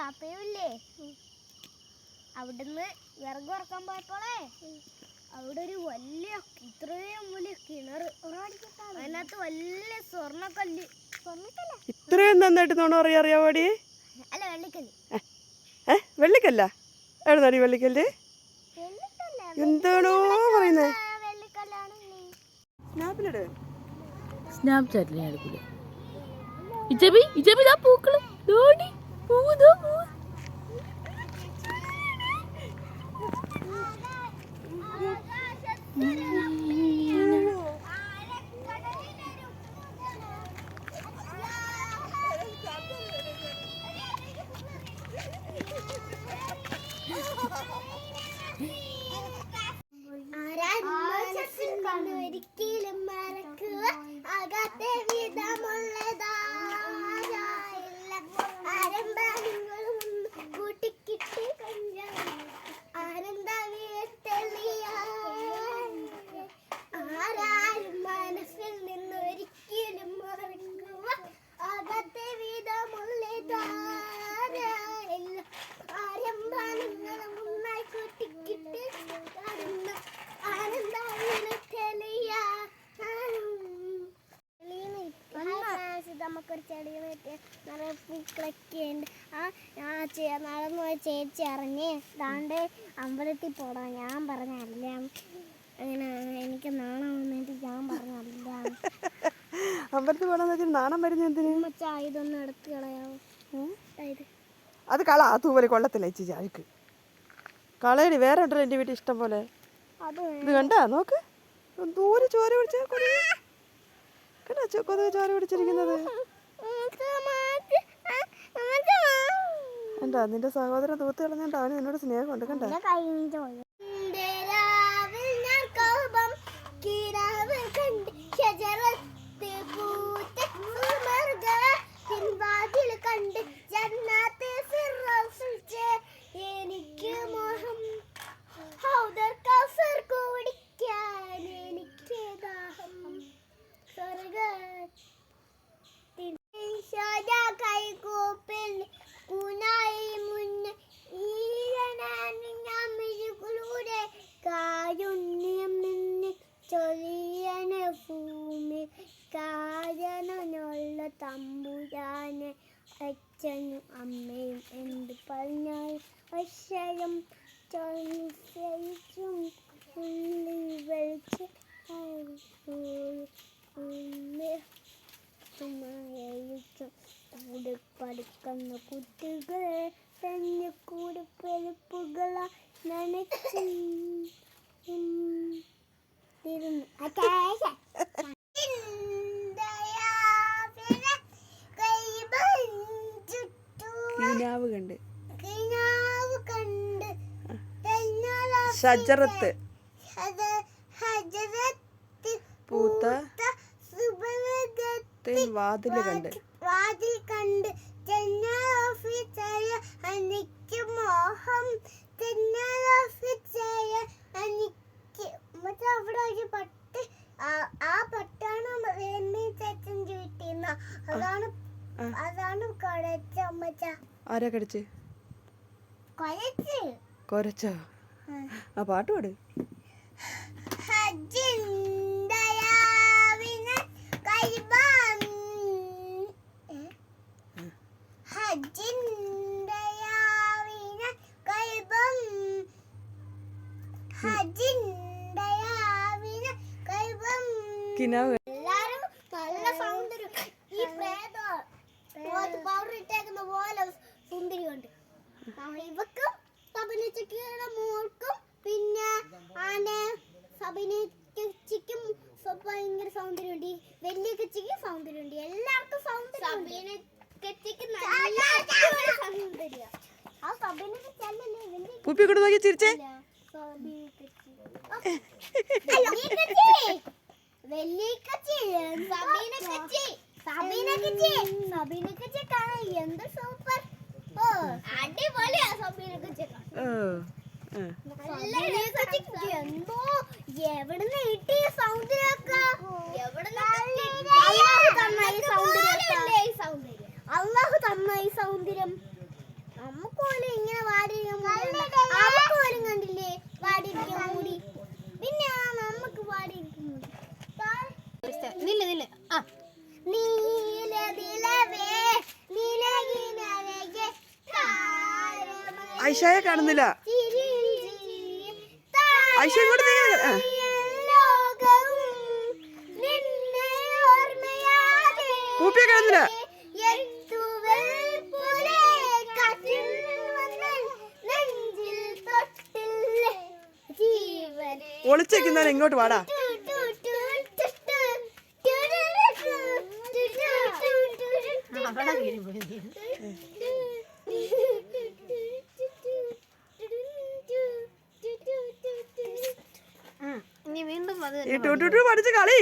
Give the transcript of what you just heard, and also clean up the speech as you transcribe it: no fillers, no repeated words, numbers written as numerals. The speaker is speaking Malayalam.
വാപ്പയും ഇല്ലേ അവിടുന്ന് വിറക് വറക്കാൻ പോയപ്പോളേ അവിടെ ഒരു വലിയ ഇത്രയും വലിയ കിണർ അതിനകത്ത് വലിയ സ്വർണ്ണക്കല്ല് ഇത്രയും നന്നായിട്ട് നോണ അറിയാവോടി? അല്ല വെള്ളിക്കല്ല്. വെള്ളിക്കല്ല? എവിടുന്നാടി വെള്ളിക്കല്ല്? എന്താണോ പറയുന്നത്? സ്നാപ്ചാറ്റിൽ ഞാൻ എടുക്കില്ല. ഇജബി ഇജബി ദാ പൂക്കള് ദോടി പൂവ് ദാ പൂവ്. ഒരിക്കലും മറക്കുക അകത്തെ വിധമുള്ളതായില്ല ആരംഭങ്ങളും കൂട്ടിക്കിട്ടി ആനന്ദ ആരാരും മനസ്സിൽ നിന്നൊരിക്കലും മറക്കുക അകത്തെ വിധമുള്ളതായില്ല ആരംഭങ്ങളും ഒന്നായി കൂട്ടിക്കിട്ടി നമുക്കൊരു ചെടിയിൽ നിറയെ പൂക്കളൊക്കെ ഉണ്ട്. നടന്നു പോയി ചേച്ചി അറിഞ്ഞ് ദാണ്ട് അമ്പലത്തിൽ പോടാം. ഞാൻ പറഞ്ഞല്ല അങ്ങനെ എനിക്ക് നാണം വന്നിട്ട് ഞാൻ പറഞ്ഞല്ല. അമ്പലത്തിൽ പോടാന്ന് വെച്ചാൽ നാണം വരുന്ന എന്തിനു? മച്ചാ ഇതൊന്നും എടുത്ത് കളയാവോ? അത് കള അതുപോലെ കൊള്ളത്തില്ല ചേച്ചി ചായക്ക് കളയടി. വേറെ ഉണ്ടല്ലോ എൻ്റെ വീട്ടിൽ ഇഷ്ടം പോലെ. ഇത് കണ്ടാ നോക്ക് ദൂരെ ചോര പിടിച്ച കൊതുക് ചോര പിടിച്ചിരിക്കുന്നത് കണ്ടാ? നിന്റെ സഹോദരൻ തൂത്ത് കളഞ്ഞാണ്ട് അവന് നിന്നോട് സ്നേഹമുണ്ട് കണ്ടാ? എനിക്ക് മോഹം കൈകൂപ്പിൽ കുനായി മുന്നേ ഈരനാമിഴുകളുടെ കാരുണ്യം നിന്ന് ചൊരിയന ഭൂമി കാരണനുള്ള തമ്പുരാന് അച്ഛനും അമ്മയും എന്ത് പറഞ്ഞാൽ അക്ഷരം ചോദിച്ചും ഉള്ളി വെളിച്ച് കൂടെ പഠിക്കുന്ന കുട്ടികളെ തന്നെ കൂടെ പെരുപ്പുകളാ നനച്ചിരുന്നു. കണ്ട് ഷജറത്ത് പൂത്ത വാതിൽ കണ്ട് എനിക്ക് മോഹം അവിടെ ഒരു പട്ട് ആ പട്ടാണ് ചേച്ചൻ വീട്ടിൽ അതാണ് കുഴച്ച അമ്മച്ച. ആരാ കടിച്ച് കൊരച്ചോ? ആ പാട്ട് പാട്. എല്ലാരും നല്ല സൗന്ദര്യം ഈ പൗഡർ ഇട്ടേക്കുന്ന പോലെ സുന്ദരിയുണ്ട്. ഇവക്കും സബിനച്ചിയുടെ മോൾക്കും പിന്നെ സബിനച്ചിക്കും ഭയങ്കര സൗന്ദര്യമുണ്ട്. വലിയ കച്ചിക്ക് സൗന്ദര്യമുണ്ട്. എല്ലാവർക്കും സൗന്ദര്യം. ആ സബിനക്ക് നോക്കി ചിരിച്ചേ. എന്ത് സൂപ്പർ അടിപൊളിയാ സബീനക്ക്. എന്തോ എവിടുന്ന് കിട്ടിയ സൗന്ദര്യമൊക്കെ അള്ളാഹു തന്ന ഈ സൗന്ദര്യം. അമ്മ ഐഷയെ കാണുന്നില്ല. ഐഷ ഇങ്ങോട്ട് നീങ്ങ്. പൂപ്പിയെ കാണുന്നില്ല. ഒളിച്ചേക്കുന്നവൻ ഇങ്ങോട്ട് വാടാ. ഇനി വീണ്ടും ഈ ടു ടു ടു പഠിച്ച കളി